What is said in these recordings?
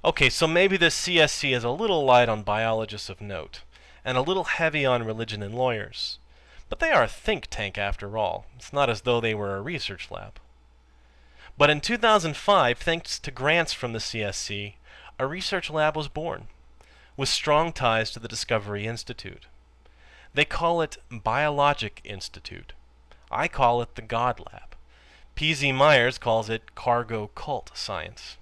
Okay, so maybe the CSC is a little light on biologists of note, and a little heavy on religion and lawyers. But they are a think tank after all. It's not as though they were a research lab. But in 2005, thanks to grants from the CSC, a research lab was born, with strong ties to the Discovery Institute. They call it Biologic Institute. I call it the God Lab. P.Z. Myers calls it cargo cult science.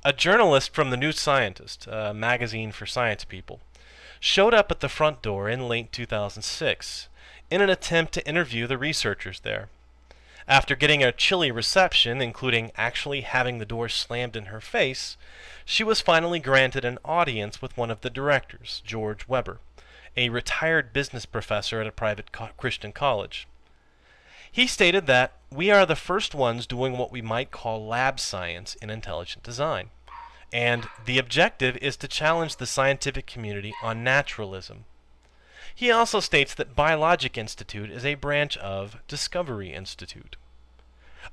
A journalist from the New Scientist, a magazine for science people, showed up at the front door in late 2006 in an attempt to interview the researchers there. After getting a chilly reception, including actually having the door slammed in her face, she was finally granted an audience with one of the directors, George Weber, a retired business professor at a private Christian college. He stated that we are the first ones doing what we might call lab science in intelligent design, and the objective is to challenge the scientific community on naturalism. He also states that Biologic Institute is a branch of Discovery Institute.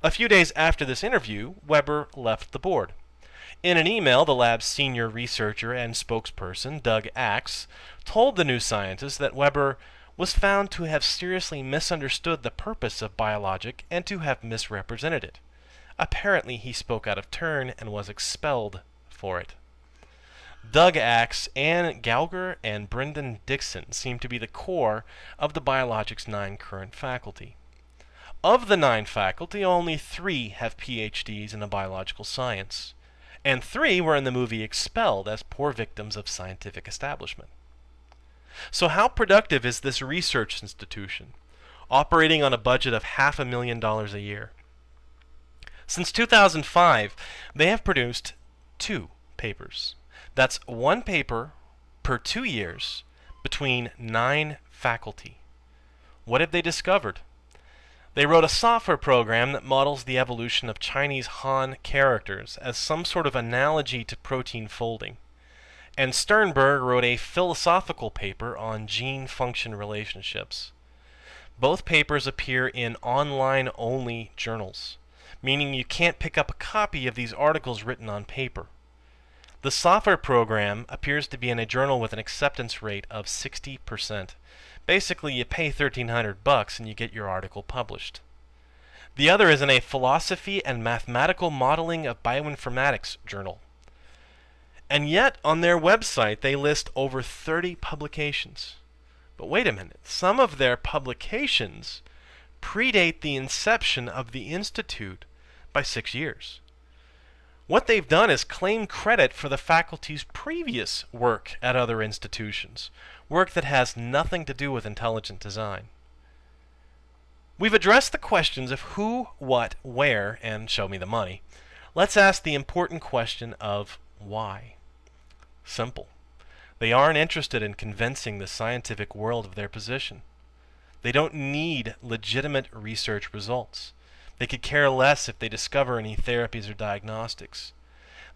A few days after this interview, Weber left the board. In an email, the lab's senior researcher and spokesperson, Doug Axe, told the New Scientist that Weber was found to have seriously misunderstood the purpose of Biologic and to have misrepresented it. Apparently, he spoke out of turn and was expelled for it. Doug Axe, Ann Gauger, and Brendan Dixon seem to be the core of the Biologic's 9 current faculty. Of the 9 faculty, only 3 have PhDs in a biological science, and 3 were in the movie Expelled as poor victims of scientific establishment. So how productive is this research institution, operating on a budget of $500,000 a year? Since 2005, they have produced 2 papers. That's 1 paper per 2 years between 9 faculty. What have they discovered? They wrote a software program that models the evolution of Chinese Han characters as some sort of analogy to protein folding. And Sternberg wrote a philosophical paper on gene-function relationships. Both papers appear in online-only journals, meaning you can't pick up a copy of these articles written on paper. The software program appears to be in a journal with an acceptance rate of 60%. Basically, you pay $1,300 and you get your article published. The other is in a philosophy and mathematical modeling of bioinformatics journal. And yet, on their website, they list over 30 publications. But wait a minute, some of their publications predate the inception of the Institute by 6 years. What they've done is claim credit for the faculty's previous work at other institutions, work that has nothing to do with intelligent design. We've addressed the questions of who, what, where, and show me the money. Let's ask the important question of why. Simple. They aren't interested in convincing the scientific world of their position. They don't need legitimate research results. They could care less if they discover any therapies or diagnostics.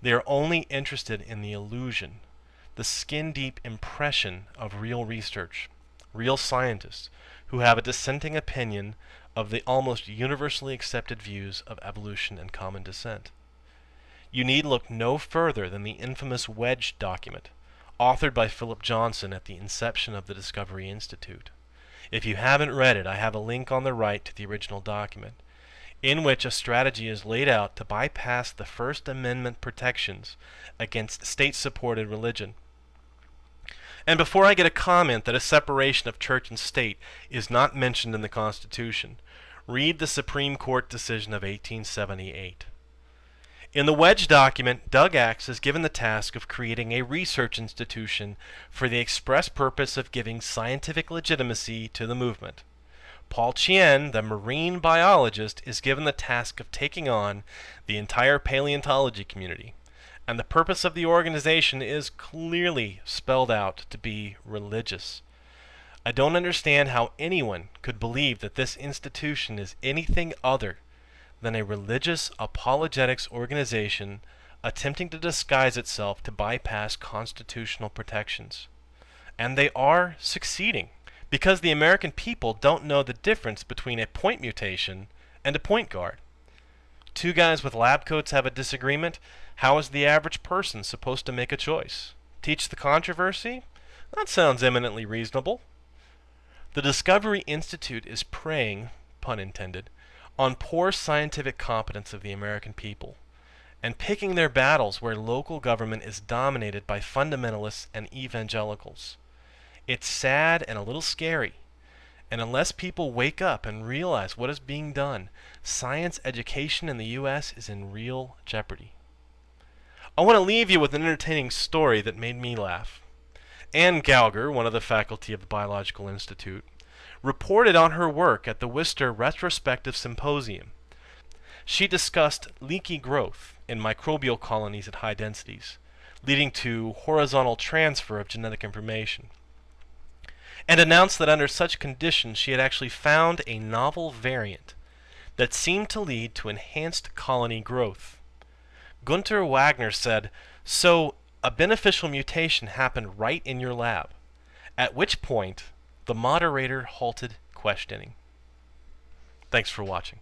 They are only interested in the illusion, the skin-deep impression of real research, real scientists who have a dissenting opinion of the almost universally accepted views of evolution and common descent. You need look no further than the infamous Wedge document, authored by Philip Johnson at the inception of the Discovery Institute. If you haven't read it, I have a link on the right to the original document, in which a strategy is laid out to bypass the First Amendment protections against state-supported religion. And before I get a comment that a separation of church and state is not mentioned in the Constitution, read the Supreme Court decision of 1878. In the Wedge document, Doug Axe is given the task of creating a research institution for the express purpose of giving scientific legitimacy to the movement. Paul Chien, the marine biologist, is given the task of taking on the entire paleontology community, and the purpose of the organization is clearly spelled out to be religious. I don't understand how anyone could believe that this institution is anything other than a religious apologetics organization attempting to disguise itself to bypass constitutional protections. And they are succeeding, because the American people don't know the difference between a point mutation and a point guard. two guys with lab coats have a disagreement, how is the average person supposed to make a choice? Teach the controversy? That sounds eminently reasonable. The Discovery Institute is preying, pun intended, on poor scientific competence of the American people, and picking their battles where local government is dominated by fundamentalists and evangelicals. It's sad and a little scary, and unless people wake up and realize what is being done, science education in the U.S. is in real jeopardy. I want to leave you with an entertaining story that made me laugh. Anne Gauger, one of the faculty of the Biological Institute, reported on her work at the Worcester Retrospective Symposium. She discussed leaky growth in microbial colonies at high densities, leading to horizontal transfer of genetic information, and announced that under such conditions she had actually found a novel variant that seemed to lead to enhanced colony growth. Gunther Wagner said, "So, a beneficial mutation happened right in your lab," at which point the moderator halted questioning. Thanks for watching.